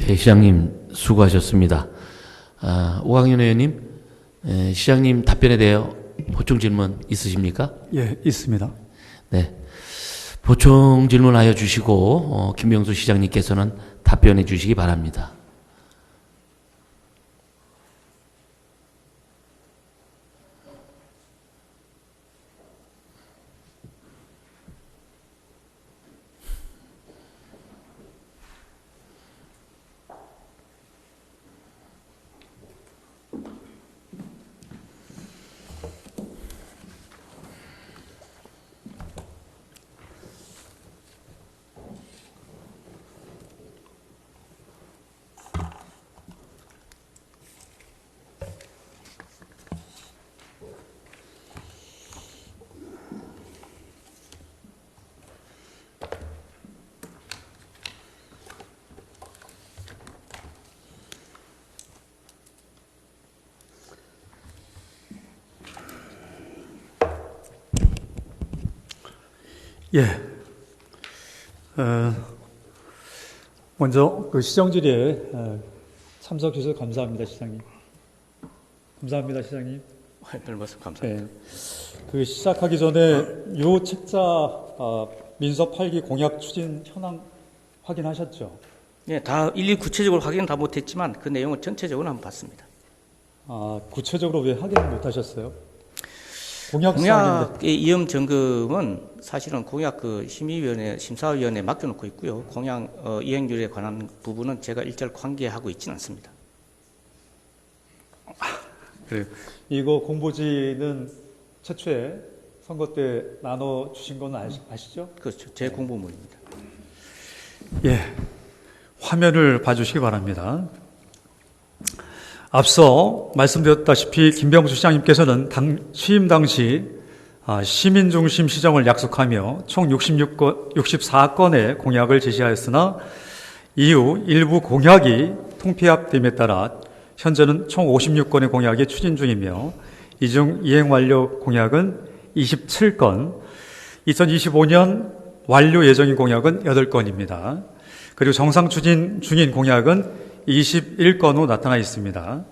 네, 시장님 수고하셨습니다. 오광현 의원님, 시장님 답변에 대해 보충 질문 있으십니까? 예, 있습니다. 네, 보충 질문하여 주시고 김명수 시장님께서는 답변해 주시기 바랍니다. 예. 먼저 그 시정질의에 참석해 주셔서 감사합니다, 시장님. 감사합니다, 시장님. 별 말씀 감사합니다. 네. 그 시작하기 전에 요 책자 민서 8기 공약 추진 현황 확인하셨죠? 네, 다 일일이 구체적으로 확인 다 못했지만 그 내용을 전체적으로 한번 봤습니다. 구체적으로 왜 확인 못하셨어요? 공약의 이음 점검은 사실은 공약 그 심사위원회에 맡겨놓고 있고요. 공약 이행률에 관한 부분은 제가 일절 관계하고 있지는 않습니다. 그래요. 이거 공보지는 최초에 선거 때 나눠 주신 건 아시죠? 그렇죠. 제 공보물입니다. 예. 화면을 봐주시기 바랍니다. 앞서 말씀드렸다시피 김병수 시장님께서는 취임 당시 시민 중심 시정을 약속하며 총 64건의 공약을 제시하였으나 이후 일부 공약이 통폐합됨에 따라 현재는 총 56건의 공약이 추진 중이며 이 중 이행 완료 공약은 27건, 2025년 완료 예정인 공약은 8건입니다. 그리고 정상 추진 중인 공약은 21건으로 나타나 있습니다.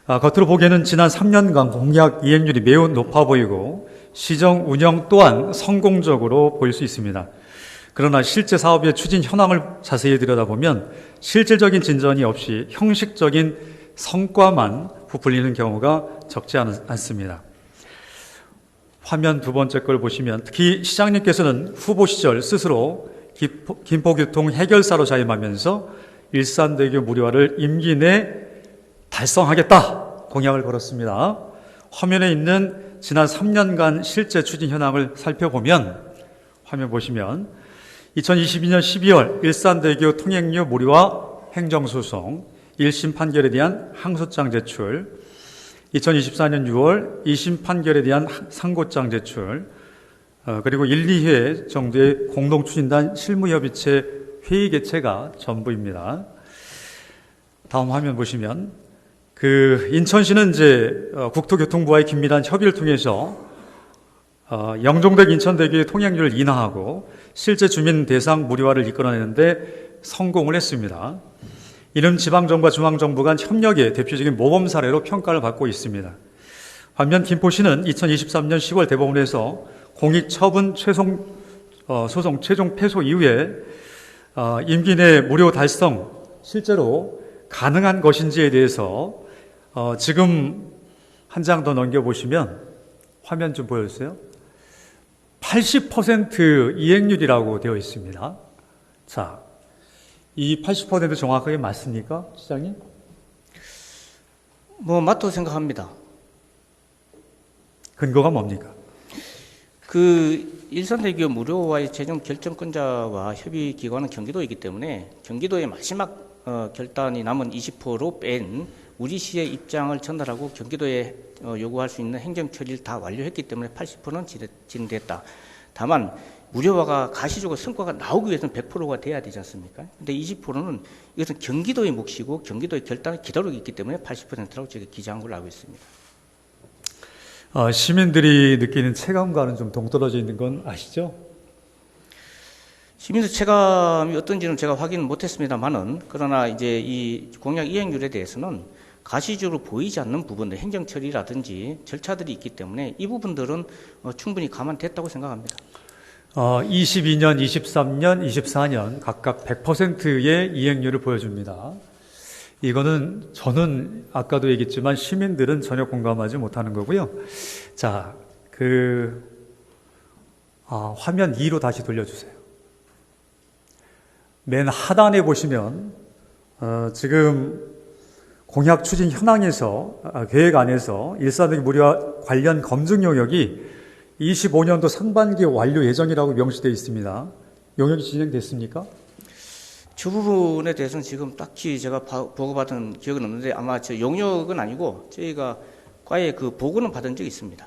겉으로 보기에는 지난 3년간 공약 이행률이 매우 높아 보이고 시정 운영 또한 성공적으로 보일 수 있습니다. 그러나 실제 사업의 추진 현황을 자세히 들여다보면 실질적인 진전이 없이 형식적인 성과만 부풀리는 경우가 적지 않습니다. 화면 두 번째 걸 보시면 특히 시장님께서는 후보 시절 스스로 김포교통 해결사로 자임하면서 일산대교 무료화를 임기 내 달성하겠다 공약을 걸었습니다. 화면에 있는 지난 3년간 실제 추진 현황을 살펴보면 화면 보시면 2022년 12월 일산대교 통행료 무료화 행정소송 1심 판결에 대한 항소장 제출, 2024년 6월 2심 판결에 대한 상고장 제출, 그리고 1, 2회 정도의 공동추진단 실무협의체 회의 개최가 전부입니다. 다음 화면 보시면 인천시는 이제 국토교통부와의 긴밀한 협의를 통해서 영종백 인천대교의 통행료를 인하하고 실제 주민 대상 무료화를 이끌어내는데 성공을 했습니다. 이는 지방정부와 중앙정부 간 협력의 대표적인 모범 사례로 평가를 받고 있습니다. 반면 김포시는 2023년 10월 대법원에서 공익처분 소송 최종 패소 이후에 임기 내 무료 달성 실제로 가능한 것인지에 대해서 지금 한 장 더 넘겨보시면 화면 좀 보여주세요. 80% 이행률이라고 되어 있습니다. 자, 이 80% 정확하게 맞습니까, 시장님? 맞다고 생각합니다. 근거가 뭡니까? 일산대교 무료화의 최종 결정권자와 협의기관은 경기도이기 때문에 경기도의 마지막 결단이 남은 20%로 뺀 우리시의 입장을 전달하고 경기도에 요구할 수 있는 행정처리를 다 완료했기 때문에 80%는 진행됐다. 다만 무료화가 가시적으로 성과가 나오기 위해서는 100%가 돼야 되지 않습니까? 근데 20%는 이것은 경기도의 몫이고 경기도의 결단을 기다리고 있기 때문에 80%라고 제가 기재한 걸로 알고 있습니다. 시민들이 느끼는 체감과는 좀 동떨어져 있는 건 아시죠? 시민들 체감이 어떤지는 제가 확인을 못했습니다만은, 그러나 이제 이 공약 이행률에 대해서는 가시적으로 보이지 않는 부분들, 행정 처리라든지 절차들이 있기 때문에 이 부분들은 충분히 감안됐다고 생각합니다. 22년, 23년, 24년 각각 100%의 이행률을 보여줍니다. 이거는 저는 아까도 얘기했지만 시민들은 전혀 공감하지 못하는 거고요. 자, 화면 2로 다시 돌려주세요. 맨 하단에 보시면 지금 공약 추진 현황에서 계획 안에서 일사등기 무료화 관련 검증 용역이 25년도 상반기 완료 예정이라고 명시되어 있습니다. 용역이 진행됐습니까? 저 부분에 대해서는 지금 딱히 제가 보고받은 기억은 없는데 아마 저 용역은 아니고 저희가 과에 그 보고는 받은 적이 있습니다.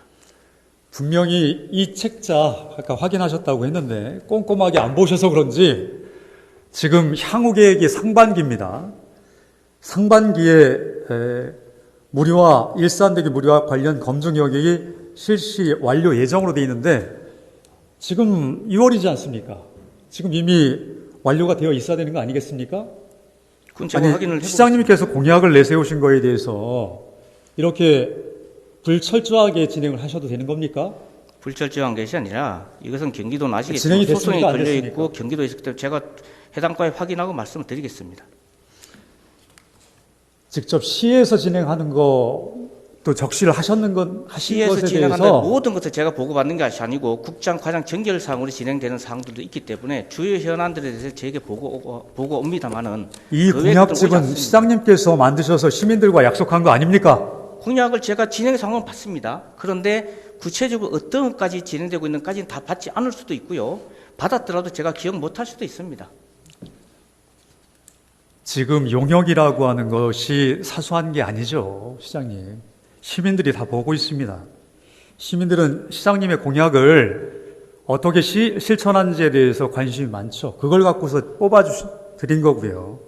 분명히 이 책자 아까 확인하셨다고 했는데 꼼꼼하게 안 보셔서 그런지 지금 향후 계획이 상반기입니다. 상반기에 무료화, 일산대기 무료화 관련 검증 용역이 실시 완료 예정으로 되어 있는데 지금 2월이지 않습니까? 지금 이미 완료가 되어 있어야 되는 거 아니겠습니까? 그건 제가 확인을 해보겠습니다. 시장님께서 공약을 내세우신 거에 대해서 이렇게 불철저하게 진행을 하셔도 되는 겁니까? 불철저한 것이 아니라 이것은 경기도는 진행이 아시겠지만 소송이 됐습니까? 안 걸려 됐습니까? 있고 경기도에 있기 때문에 제가 해당 과에 확인하고 말씀을 드리겠습니다. 직접 시에서 진행하는 것도 적시를 하신 시에서 것에 진행하는 대해서 모든 것을 제가 보고받는 것이 아니고 국장, 과장 정결사항으로 진행되는 사항들도 있기 때문에 주요 현안들에 대해서 제게 보고 옵니다만은 이 그 외에 그런 오지 공약집은 않습니다. 시장님께서 만드셔서 시민들과 약속한 거 아닙니까? 공약을 제가 진행 상황을 봤습니다. 그런데 구체적으로 어떤 것까지 진행되고 있는까지는 다 받지 않을 수도 있고요. 받았더라도 제가 기억 못할 수도 있습니다. 지금 용역이라고 하는 것이 사소한 게 아니죠, 시장님. 시민들이 다 보고 있습니다. 시민들은 시장님의 공약을 어떻게 실천하는지에 대해서 관심이 많죠. 그걸 갖고서 뽑아드린 거고요.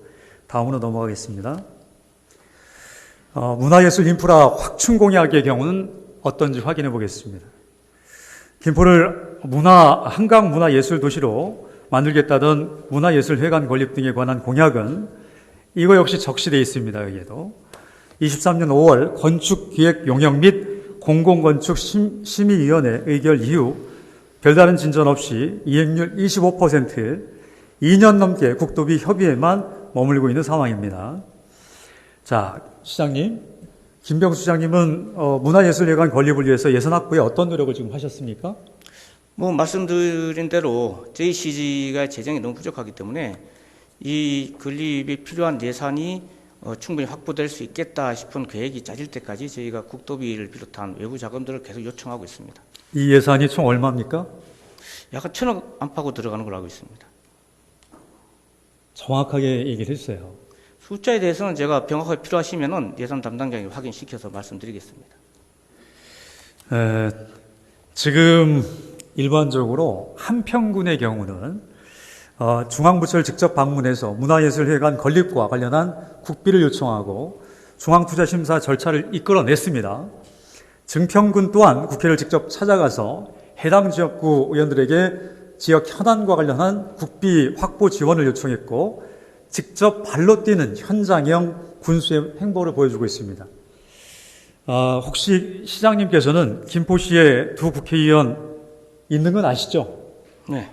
다음으로 넘어가겠습니다. 문화예술 인프라 확충 공약의 경우는 어떤지 확인해 보겠습니다. 김포를 한강 문화예술 도시로 만들겠다던 문화예술회관 건립 등에 관한 공약은 이거 역시 적시되어 있습니다. 여기에도 23년 5월 건축기획 용역 및 공공건축 심의위원회 의결 이후 별다른 진전 없이 이행률 25%, 2년 넘게 국도비 협의에만 머물고 있는 상황입니다. 자, 시장님, 김병수 시장님은 문화예술회관 건립을 위해서 예산 확보에 어떤 노력을 지금 하셨습니까? 말씀드린 대로 저희 CG가 재정이 너무 부족하기 때문에 이 건립에 필요한 예산이 충분히 확보될 수 있겠다 싶은 계획이 짜질 때까지 저희가 국도비를 비롯한 외부 자금들을 계속 요청하고 있습니다. 이 예산이 총 얼마입니까? 약간 1,000억 안팎으로 들어가는 걸로 알고 있습니다. 정확하게 얘기를 해주세요. 숫자에 대해서는 제가 명확하게 필요하시면은 예산 담당자에게 확인시켜서 말씀드리겠습니다. 지금 일반적으로 한평군의 경우는 중앙부처를 직접 방문해서 문화예술회관 건립과 관련한 국비를 요청하고 중앙투자심사 절차를 이끌어냈습니다. 증평군 또한 국회를 직접 찾아가서 해당 지역구 의원들에게 지역 현안과 관련한 국비 확보 지원을 요청했고 직접 발로 뛰는 현장형 군수의 행보를 보여주고 있습니다. 혹시 시장님께서는 김포시에 두 국회의원 있는 건 아시죠? 네.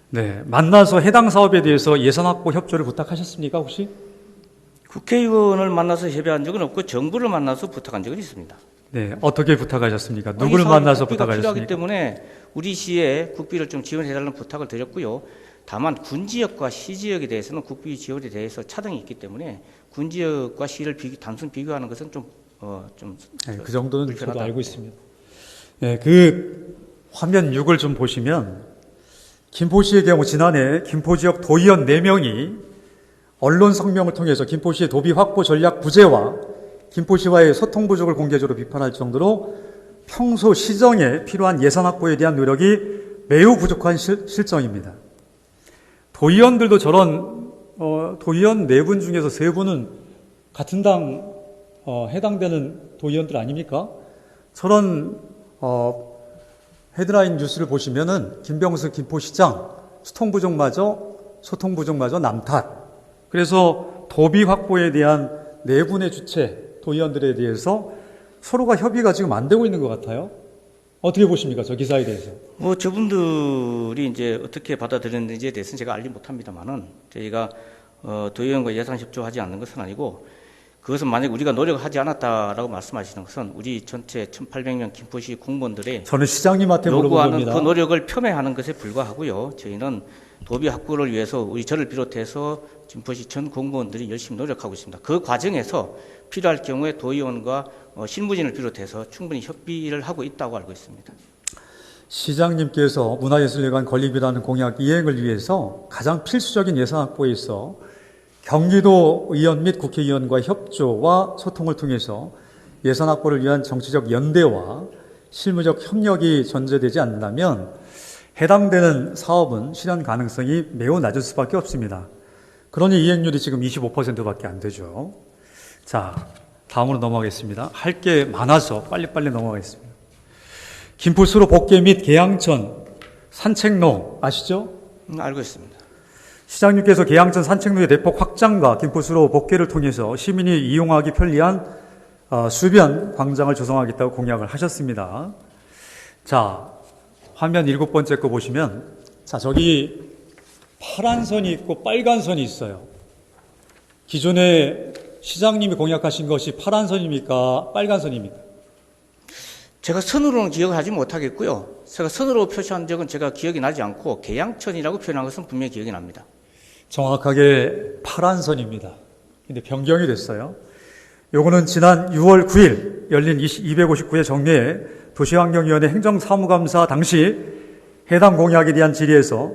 네, 만나서 해당 사업에 대해서 예산 확보 협조를 부탁하셨습니까, 혹시? 국회의원을 만나서 협의한 적은 없고 정부를 만나서 부탁한 적은 있습니다. 네, 어떻게 부탁하셨습니까? 누구를 만나서 국비가 필요하기 부탁하셨습니까? 때문에 우리 시에 국비를 좀 지원해달라는 부탁을 드렸고요. 다만 군지역과 시지역에 대해서는 국비 지원에 대해서 차등이 있기 때문에 군지역과 시를 단순 비교하는 것은 네, 그 정도는 저도 불편하다. 알고 있습니다. 네, 그 화면 6을 좀 보시면 김포시의 경우 지난해 김포지역 도의원 4명이 언론 성명을 통해서 김포시의 도비 확보 전략 부재와 김포시와의 소통 부족을 공개적으로 비판할 정도로 평소 시정에 필요한 예산 확보에 대한 노력이 매우 부족한 실정입니다. 도의원들도 저런 도의원 4분 중에서 3분은 같은 당 해당되는 도의원들 아닙니까? 저런 헤드라인 뉴스를 보시면은 김병수 김포시장 소통 부족마저 남 탓. 그래서 도비 확보에 대한 내분의 주체, 도의원들에 대해서 서로가 협의가 지금 안 되고 있는 것 같아요. 어떻게 보십니까? 저 기사에 대해서. 저분들이 이제 어떻게 받아들였는지에 대해서는 제가 알지 못합니다만은 저희가 도의원과 예산 협조하지 않는 것은 아니고 그것은 만약 우리가 노력하지 않았다라고 말씀하시는 것은 우리 전체 1,800명 김포시 공무원들의 저는 시장님한테 물어본 요구하는 겁니다. 그 노력을 표명하는 것에 불과하고요. 저희는 도비 확보를 위해서 저를 비롯해서 김포시 전 공무원들이 열심히 노력하고 있습니다. 그 과정에서 필요할 경우에 도의원과 실무진을 비롯해서 충분히 협의를 하고 있다고 알고 있습니다. 시장님께서 문화예술회관 건립이라는 공약 이행을 위해서 가장 필수적인 예산 확보에 있어 경기도 의원 및 국회의원과 협조와 소통을 통해서 예산 확보를 위한 정치적 연대와 실무적 협력이 전제되지 않는다면 해당되는 사업은 실현 가능성이 매우 낮을 수밖에 없습니다. 그러니 이행률이 지금 25%밖에 안 되죠. 자, 다음으로 넘어가겠습니다. 할 게 많아서 빨리빨리 넘어가겠습니다. 김포수로 복개 및 계양천 산책로 아시죠? 알고 있습니다. 시장님께서 계양천 산책로의 대폭 확장과 김포수로 복개를 통해서 시민이 이용하기 편리한 수변 광장을 조성하겠다고 공약을 하셨습니다. 자, 화면 7번째 거 보시면, 자, 저기 파란 선이 있고 빨간 선이 있어요. 기존에 시장님이 공약하신 것이 파란 선입니까? 빨간 선입니까? 제가 선으로는 기억을 하지 못하겠고요. 제가 선으로 표시한 적은 제가 기억이 나지 않고 계양천이라고 표현한 것은 분명히 기억이 납니다. 정확하게 파란 선입니다. 근데 변경이 됐어요. 요거는 지난 6월 9일 열린 259회 정례 도시환경위원회 행정사무감사 당시 해당 공약에 대한 질의에서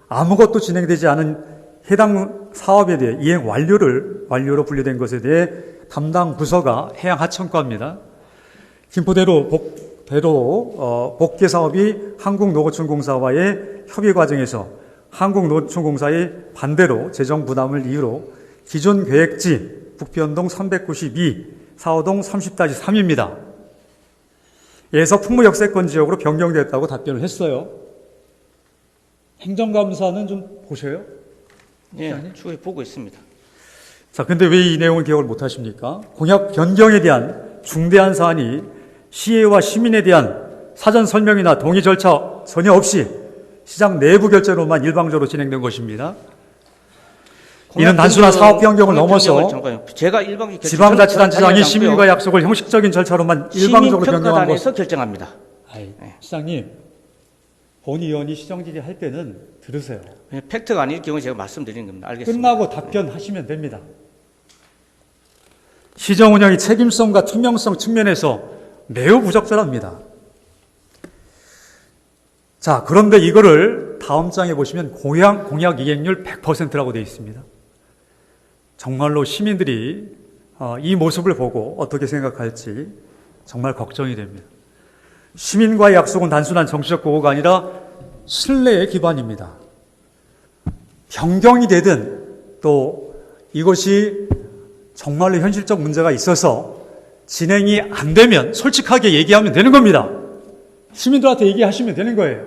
아무것도 진행되지 않은 해당 사업에 대해 이행 완료로 분류된 것에 대해 담당 부서가 해양하천과입니다. 김포대로 복개 사업이 한국노고촌공사와의 협의 과정에서 한국노총공사의 반대로 재정 부담을 이유로 기존 계획지 북변동 392, 4호동 30-3입니다. 에서 풍무역세권 지역으로 변경됐다고 답변을 했어요. 행정감사는 좀 보셔요? 예, 추후에 보고 있습니다. 자, 근데 왜 이 내용을 기억을 못 하십니까? 공약 변경에 대한 중대한 사안이 시의회와 시민에 대한 사전 설명이나 동의 절차 전혀 없이 시장 내부 결재로만 일방적으로 진행된 것입니다. 이는 단순한 사업 변경을 넘어서 제가 일방적으로 지방자치단체장이 시민과 약속을 형식적인 절차로만 일방적으로 변경한 것. 시민평가단에서 결정합니다. 시장님, 본 의원이 시정 질의할 때는 들으세요. 팩트가 아닐 경우 제가 말씀드리는 겁니다. 알겠습니다. 끝나고 답변하시면 됩니다. 시정 운영의 책임성과 투명성 측면에서 매우 부적절합니다. 자, 그런데 이거를 다음 장에 보시면 공약 이행률 100%라고 되어 있습니다. 정말로 시민들이 이 모습을 보고 어떻게 생각할지 정말 걱정이 됩니다. 시민과의 약속은 단순한 정치적 보고가 아니라 신뢰의 기반입니다. 변경이 되든 또 이것이 정말로 현실적 문제가 있어서 진행이 안 되면 솔직하게 얘기하면 되는 겁니다. 시민들한테 얘기하시면 되는 거예요.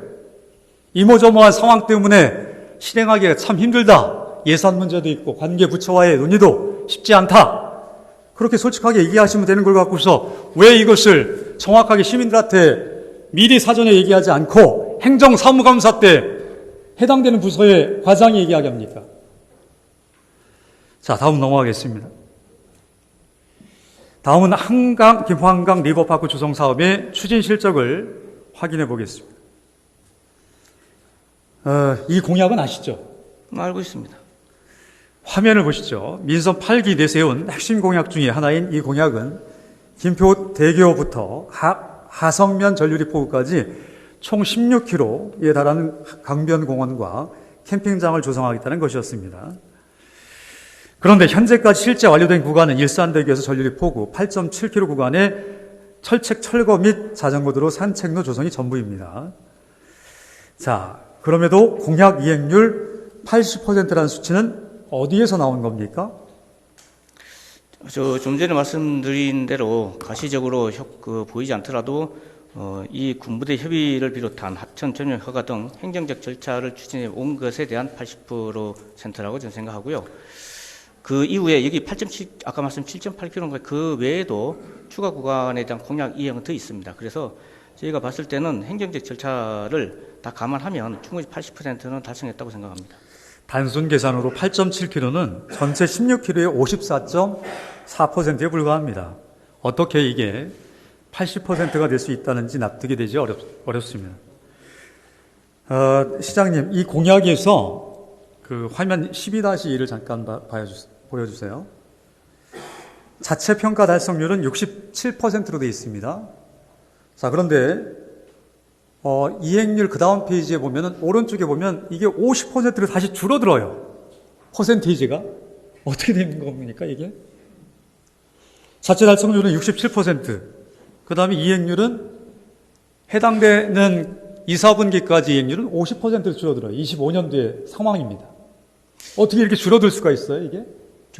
이모저모한 상황 때문에 실행하기가 참 힘들다. 예산 문제도 있고 관계 부처와의 논의도 쉽지 않다. 그렇게 솔직하게 얘기하시면 되는 걸 갖고서 왜 이것을 정확하게 시민들한테 미리 사전에 얘기하지 않고 행정사무감사 때 해당되는 부서의 과장이 얘기하게 합니까? 자, 다음 넘어가겠습니다. 다음은 김포 한강 리버파크 조성 사업의 추진 실적을 확인해 보겠습니다. 이 공약은 아시죠? 알고 있습니다. 화면을 보시죠. 민선 8기 내세운 핵심 공약 중에 하나인 이 공약은 김포 대교부터 하성면 전류리 포구까지 총 16km에 달하는 강변공원과 캠핑장을 조성하겠다는 것이었습니다. 그런데 현재까지 실제 완료된 구간은 일산대교에서 전류리 포구 8.7km 구간의 철책 철거 및 자전거도로 산책로 조성이 전부입니다. 자, 그럼에도 공약 이행률 80%라는 수치는 어디에서 나온 겁니까? 좀 전에 말씀드린 대로 가시적으로 보이지 않더라도 이 군부대 협의를 비롯한 합천 전용 허가 등 행정적 절차를 추진해 온 것에 대한 80%라고 저는 생각하고요. 그 이후에 여기 8.7, 아까 말씀 7.8km인가 그 외에도 추가 구간에 대한 공약 이행은 더 있습니다. 그래서 저희가 봤을 때는 행정적 절차를 다 감안하면 충분히 80%는 달성했다고 생각합니다. 단순 계산으로 8.7km는 전체 16km의 54.4%에 불과합니다. 어떻게 이게 80%가 될 수 있다는지 납득이 되지 어렵습니다. 시장님, 이 공약에서 그 화면 12-2를 잠깐 보여주세요. 자체 평가 달성률은 67%로 되어 있습니다. 자, 그런데 이행률 그 다음 페이지에 보면은 오른쪽에 보면 이게 50%로 다시 줄어들어요. 퍼센테이지가 어떻게 되는 겁니까 이게? 자체 달성률은 67%. 그 다음에 이행률은 해당되는 2, 4분기까지 이행률은 50%로 줄어들어요. 25년도의 상황입니다. 어떻게 이렇게 줄어들 수가 있어요, 이게?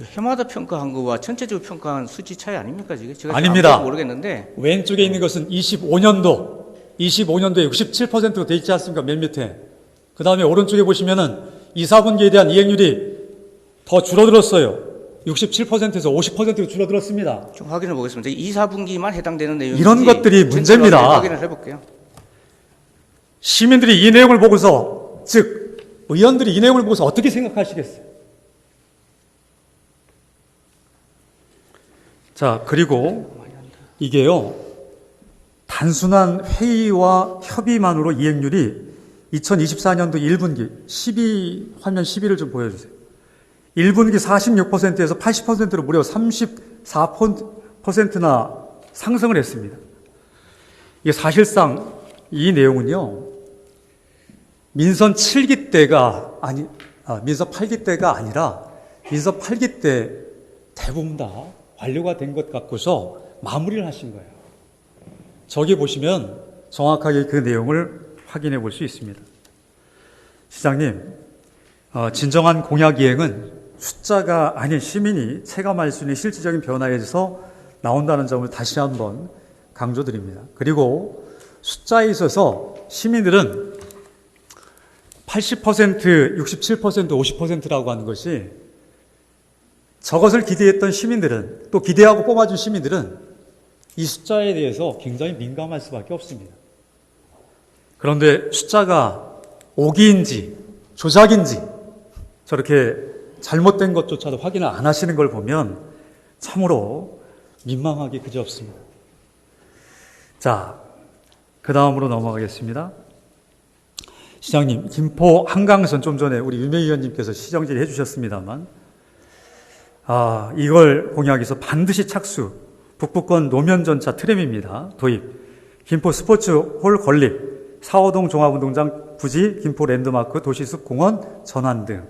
해마다 평가한 거와 전체적으로 평가한 수치 차이 아닙니까, 지금? 제가 아닙니다. 모르겠는데. 왼쪽에 있는 것은 25년도에 67%로 돼 있지 않습니까? 맨 밑에. 그 다음에 오른쪽에 보시면은 2, 4분기에 대한 이행률이 더 줄어들었어요. 67%에서 50%로 줄어들었습니다. 좀 확인해 보겠습니다. 2, 4분기만 해당되는 내용인지 이런 것들이 문제입니다. 확인을 해볼게요. 시민들이 이 내용을 보고서, 즉 의원들이 이 내용을 보고서 어떻게 생각하시겠어요? 자, 그리고 이게요, 단순한 회의와 협의만으로 이행률이 2024년도 1분기 화면 12를 좀 보여주세요. 1분기 46%에서 80%로 무려 34%나 상승을 했습니다. 이게 사실상 이 내용은요, 민선 7기 때가 민선 8기 때가 아니라 민선 8기 때 대부분 다 완료가 된 것 같고서 마무리를 하신 거예요. 저기 보시면 정확하게 그 내용을 확인해 볼 수 있습니다. 시장님, 진정한 공약 이행은 숫자가 아닌 시민이 체감할 수 있는 실질적인 변화에서 나온다는 점을 다시 한번 강조드립니다. 그리고 숫자에 있어서 시민들은 80%, 67%, 50%라고 하는 것이 저것을 기대했던 시민들은, 또 기대하고 뽑아준 시민들은 이 숫자에 대해서 굉장히 민감할 수밖에 없습니다. 그런데 숫자가 오기인지 조작인지 저렇게 잘못된 것조차도 확인을 안 하시는 걸 보면 참으로 민망하기 그지없습니다. 자, 그 다음으로 넘어가겠습니다. 시장님, 김포 한강선 좀 전에 우리 유명 의원님께서 시정질 해주셨습니다만, 이걸 공약해서 반드시 착수, 북부권 노면전차 트램입니다. 도입, 김포 스포츠홀 건립, 사호동 종합운동장 부지, 김포 랜드마크 도시숲 공원 전환 등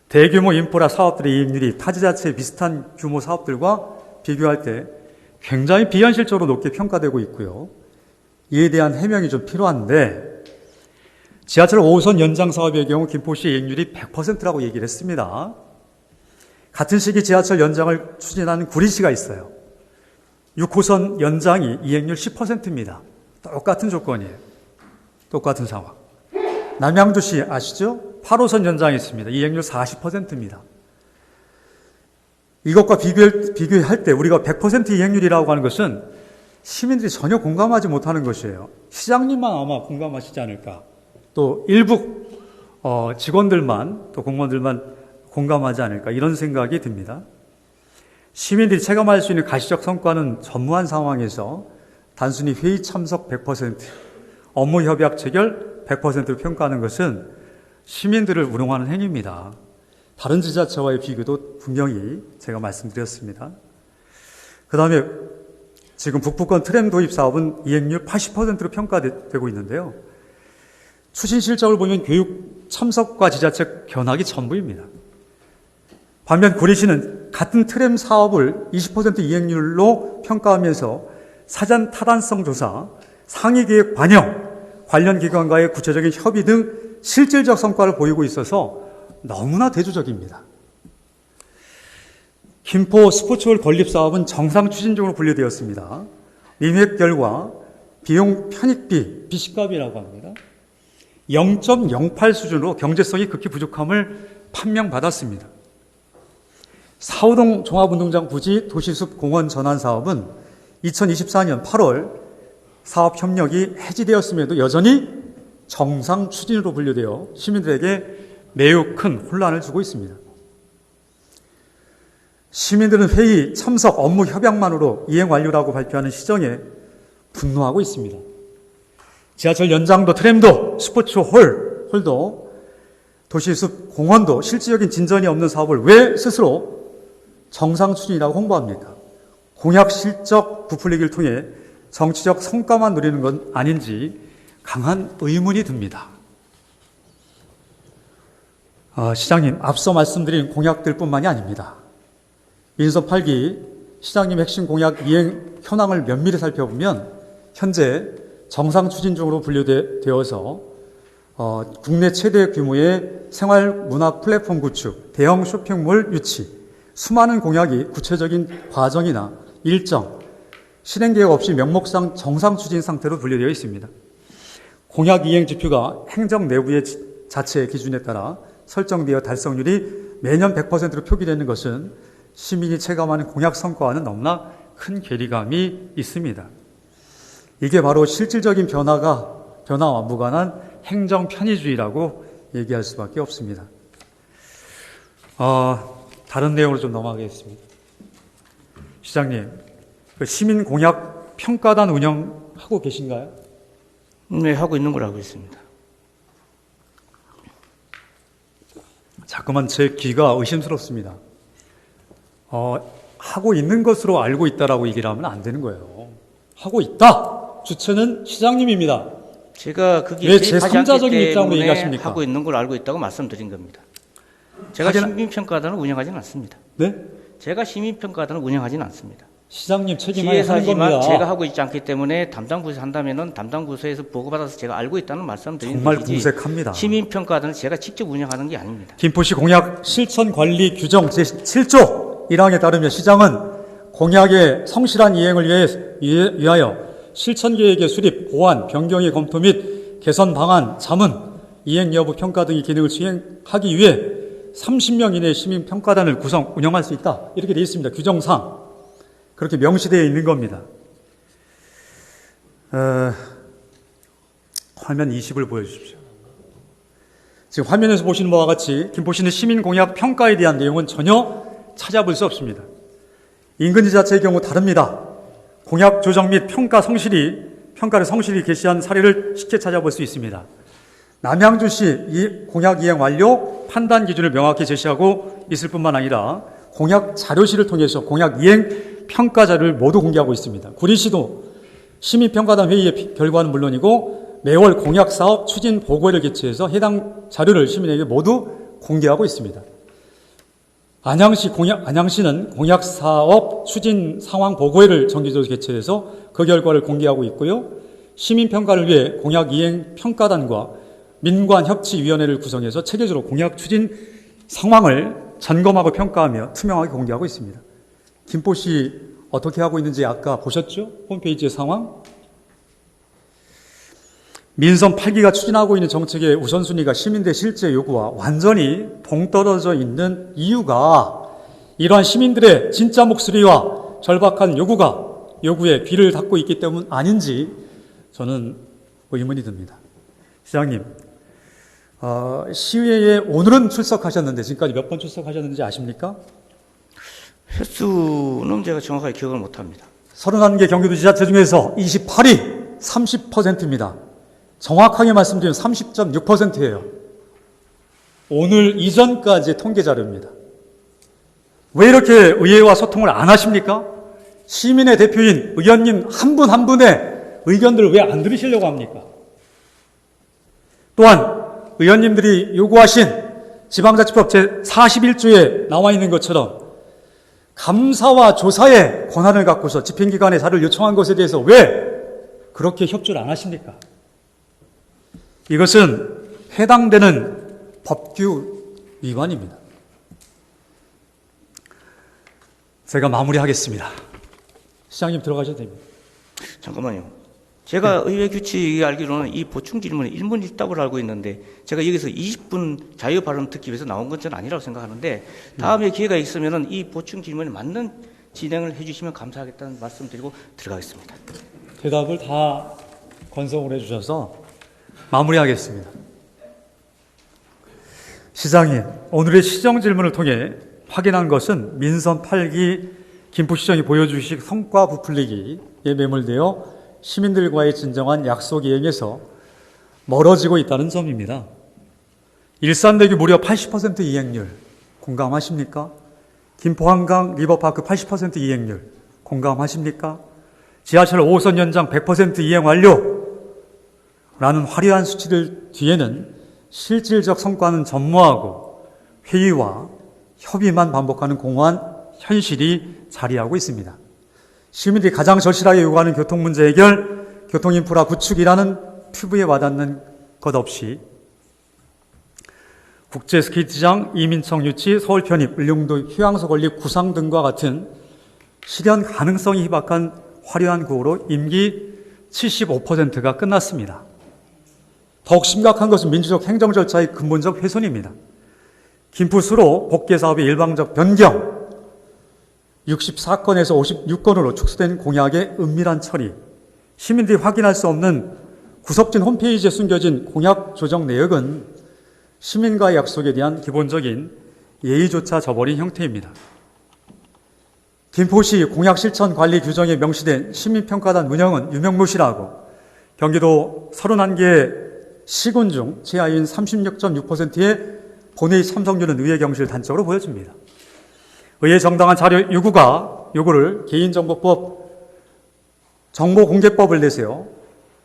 대규모 인프라 사업들의 이익률이 타지자체의 비슷한 규모 사업들과 비교할 때 굉장히 비현실적으로 높게 평가되고 있고요. 이에 대한 해명이 좀 필요한데, 지하철 5호선 연장 사업의 경우 김포시 이익률이 100%라고 얘기를 했습니다. 같은 시기 지하철 연장을 추진하는 구리시가 있어요. 6호선 연장이 이익률 10%입니다. 똑같은 조건이에요. 똑같은 상황. 남양주시 아시죠? 8호선 연장이 있습니다. 이익률 40%입니다. 이것과 비교할 때 우리가 100% 이익률이라고 하는 것은 시민들이 전혀 공감하지 못하는 것이에요. 시장님만 아마 공감하시지 않을까. 또 일부 직원들만, 또 공무원들만 공감하지 않을까, 이런 생각이 듭니다. 시민들이 체감할 수 있는 가시적 성과는 전무한 상황에서 단순히 회의 참석 100%, 업무 협약 체결 100%를 평가하는 것은 시민들을 우롱하는 행위입니다. 다른 지자체와의 비교도 분명히 제가 말씀드렸습니다. 그 다음에 지금 북부권 트램 도입 사업은 이행률 80%로 평가되고 있는데요. 추진 실적을 보면 교육 참석과 지자체 견학이 전부입니다. 반면 구리시는 같은 트램 사업을 20% 이행률로 평가하면서 사전 타당성 조사, 상위 계획 반영, 관련 기관과의 구체적인 협의 등 실질적 성과를 보이고 있어서 너무나 대조적입니다. 김포 스포츠홀 건립 사업은 정상 추진 중으로 분류되었습니다. 리맥 결과 비용 편익비, 비식값이라고 합니다. 0.08 수준으로 경제성이 극히 부족함을 판명받았습니다. 사호동 종합운동장 부지 도시숲 공원 전환 사업은 2024년 8월 사업 협력이 해지되었음에도 여전히 정상 추진으로 분류되어 시민들에게 매우 큰 혼란을 주고 있습니다. 시민들은 회의 참석 업무 협약만으로 이행 완료라고 발표하는 시정에 분노하고 있습니다. 지하철 연장도 트램도 스포츠 홀도 도시숲 공원도 실질적인 진전이 없는 사업을 왜 스스로 정상 추진이라고 홍보합니까? 공약 실적 부풀리기를 통해 정치적 성과만 누리는 건 아닌지 강한 의문이 듭니다. 시장님, 앞서 말씀드린 공약들뿐만이 아닙니다. 민선 8기 시장님 핵심 공약 이행 현황을 면밀히 살펴보면 현재 정상 추진 중으로 분류되어서 국내 최대 규모의 생활문화 플랫폼 구축, 대형 쇼핑몰 유치, 수많은 공약이 구체적인 과정이나 일정, 실행 계획 없이 명목상 정상 추진 상태로 분류되어 있습니다. 공약 이행 지표가 행정 내부의 자체 기준에 따라 설정되어 달성률이 매년 100%로 표기되는 것은 시민이 체감하는 공약 성과와는 너무나 큰 괴리감이 있습니다. 이게 바로 실질적인 변화와 무관한 행정 편의주의라고 얘기할 수밖에 없습니다. 다른 내용으로 좀 넘어가겠습니다. 시장님, 시민 공약 평가단 운영하고 계신가요? 네, 하고 있는 걸 알고 있습니다. 자꾸만 제 귀가 의심스럽습니다. 하고 있는 것으로 알고 있다라고 얘기를 하면 안 되는 거예요. 하고 있다! 주체는 시장님입니다. 제가 그게 왜 제3자적인 입장으로 얘기하십니까? 하고 있는 걸 알고 있다고 말씀드린 겁니다. 제가 시민평가단을 운영하지는 않습니다. 네? 제가 시민평가단을 운영하지는 않습니다. 시장님 책임하에 하는 지혜사지만 겁니다. 제가 하고 있지 않기 때문에 담당 부서 한다면은 담당 부서에서 보고받아서 제가 알고 있다는 말씀드리는 정말 것이지 공색합니다. 시민평가단은 제가 직접 운영하는 게 아닙니다. 김포시 공약 실천관리 규정 제7조 1항에 따르면 시장은 공약의 성실한 이행을 위하여 실천계획의 수립, 보완, 변경의 검토 및 개선 방안, 자문, 이행 여부 평가 등의 기능을 수행하기 위해 30명 이내의 시민평가단을 운영할 수 있다. 이렇게 되어 있습니다. 규정상. 그렇게 명시되어 있는 겁니다. 화면 20을 보여주십시오. 지금 화면에서 보시는 바와 같이 김포시는 시민공약 평가에 대한 내용은 전혀 찾아볼 수 없습니다. 인근지자체의 경우 다릅니다. 공약 조정 및 평가를 성실히 개시한 사례를 쉽게 찾아볼 수 있습니다. 남양주시 이 공약 이행 완료 판단 기준을 명확히 제시하고 있을 뿐만 아니라 공약 자료실을 통해서 공약 이행 평가 자료를 모두 공개하고 있습니다. 구리시도 시민평가단 회의의 결과는 물론이고 매월 공약 사업 추진 보고회를 개최해서 해당 자료를 시민에게 모두 공개하고 있습니다. 안양시는 공약 사업 추진 상황 보고회를 정기적으로 개최해서 그 결과를 공개하고 있고요. 시민평가를 위해 공약 이행 평가단과 민관협치위원회를 구성해서 체계적으로 공약 추진 상황을 점검하고 평가하며 투명하게 공개하고 있습니다. 김포시 어떻게 하고 있는지 아까 보셨죠? 홈페이지의 상황. 민선 8기가 추진하고 있는 정책의 우선순위가 시민들의 실제 요구와 완전히 동떨어져 있는 이유가 이러한 시민들의 진짜 목소리와 절박한 요구에 귀를 닫고 있기 때문 아닌지 저는 의문이 듭니다. 시장님, 시의회에 오늘은 출석하셨는데 지금까지 몇 번 출석하셨는지 아십니까? 횟수는 제가 정확하게 기억을 못합니다. 31개 경기도 지자체 중에서 28위 30%입니다. 정확하게 말씀드리면 30.6%예요. 오늘 이전까지의 통계 자료입니다. 왜 이렇게 의회와 소통을 안 하십니까? 시민의 대표인 의원님 한 분 한 분의 의견들을 왜 안 들으시려고 합니까? 또한 의원님들이 요구하신 지방자치법 제41조에 나와 있는 것처럼 감사와 조사의 권한을 갖고서 집행기관에 자료를 요청한 것에 대해서 왜 그렇게 협조를 안 하십니까? 이것은 해당되는 법규 위반입니다. 제가 마무리하겠습니다. 시장님 들어가셔도 됩니다. 잠깐만요. 제가 의회 규칙이 알기로는 이 보충 질문은 1분 1답을 알고 있는데 제가 여기서 20분 자유 발언 듣기 위해서 나온 건 저는 아니라고 생각하는데 다음에 기회가 있으면은 이 보충 질문에 맞는 진행을 해주시면 감사하겠다는 말씀드리고 들어가겠습니다. 대답을 다 건성을 해주셔서 마무리하겠습니다. 시장님, 오늘의 시정 질문을 통해 확인한 것은 민선 8기 김포시정이 보여주신 성과 부풀리기에 매몰되어 시민들과의 진정한 약속 이행에서 멀어지고 있다는 점입니다. 일산대교 무려 80% 이행률 공감하십니까? 김포 한강 리버파크 80% 이행률 공감하십니까? 지하철 5호선 연장 100% 이행 완료라는 화려한 수치들 뒤에는 실질적 성과는 전무하고 회의와 협의만 반복하는 공허한 현실이 자리하고 있습니다. 시민들이 가장 절실하게 요구하는 교통 문제 해결, 교통인프라 구축이라는 튜브에 와닿는 것 없이 국제 스케이트장, 이민청 유치, 서울 편입, 을룡도 휴양소 건립 구상 등과 같은 실현 가능성이 희박한 화려한 구호로 임기 75%가 끝났습니다. 더욱 심각한 것은 민주적 행정 절차의 근본적 훼손입니다. 김포수로 복개 사업의 일방적 변경, 64건에서 56건으로 축소된 공약의 은밀한 처리, 시민들이 확인할 수 없는 구석진 홈페이지에 숨겨진 공약 조정 내역은 시민과의 약속에 대한 기본적인 예의조차 저버린 형태입니다. 김포시 공약 실천 관리 규정에 명시된 시민평가단 운영은 유명무실하고 경기도 31개 시군 중 최하위인 36.6%의 본회의 참석률은 의회 경실 단적으로 보여집니다. 의회 정당한 자료 요구를 개인정보법 정보공개법을 내세워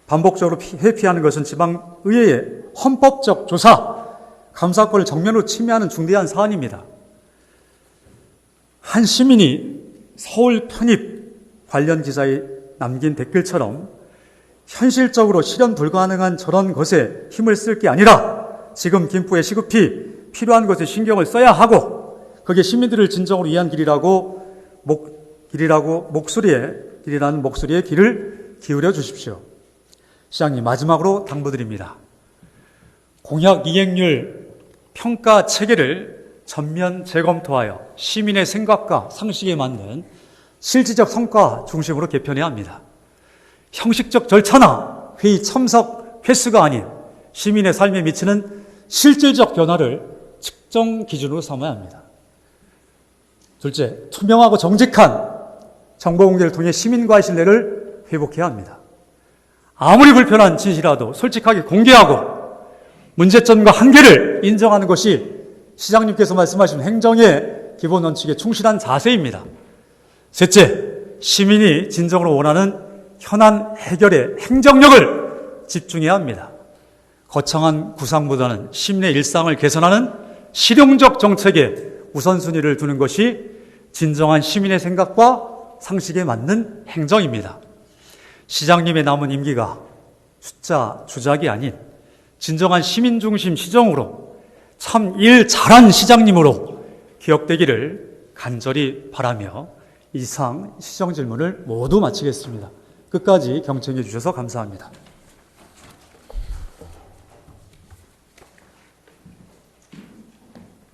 반복적으로 회피하는 것은 지방의회의 헌법적 조사, 감사권을 정면으로 침해하는 중대한 사안입니다. 한 시민이 서울 편입 관련 기사에 남긴 댓글처럼 현실적으로 실현 불가능한 저런 것에 힘을 쓸 게 아니라 지금 김포에 시급히 필요한 것에 신경을 써야 하고 그게 시민들을 진정으로 위한 길이라는 목소리에 귀를 기울여 주십시오. 시장님, 마지막으로 당부드립니다. 공약 이행률 평가 체계를 전면 재검토하여 시민의 생각과 상식에 맞는 실질적 성과 중심으로 개편해야 합니다. 형식적 절차나 회의 참석 횟수가 아닌 시민의 삶에 미치는 실질적 변화를 측정 기준으로 삼아야 합니다. 둘째, 투명하고 정직한 정보 공개를 통해 시민과의 신뢰를 회복해야 합니다. 아무리 불편한 진실이라도 솔직하게 공개하고 문제점과 한계를 인정하는 것이 시장님께서 말씀하신 행정의 기본 원칙에 충실한 자세입니다. 셋째, 시민이 진정으로 원하는 현안 해결의 행정력을 집중해야 합니다. 거창한 구상보다는 시민의 일상을 개선하는 실용적 정책에 우선순위를 두는 것이 진정한 시민의 생각과 상식에 맞는 행정입니다. 시장님의 남은 임기가 숫자 조작이 아닌 진정한 시민 중심 시정으로 참 일 잘한 시장님으로 기억되기를 간절히 바라며 이상 시정 질문을 모두 마치겠습니다. 끝까지 경청해 주셔서 감사합니다.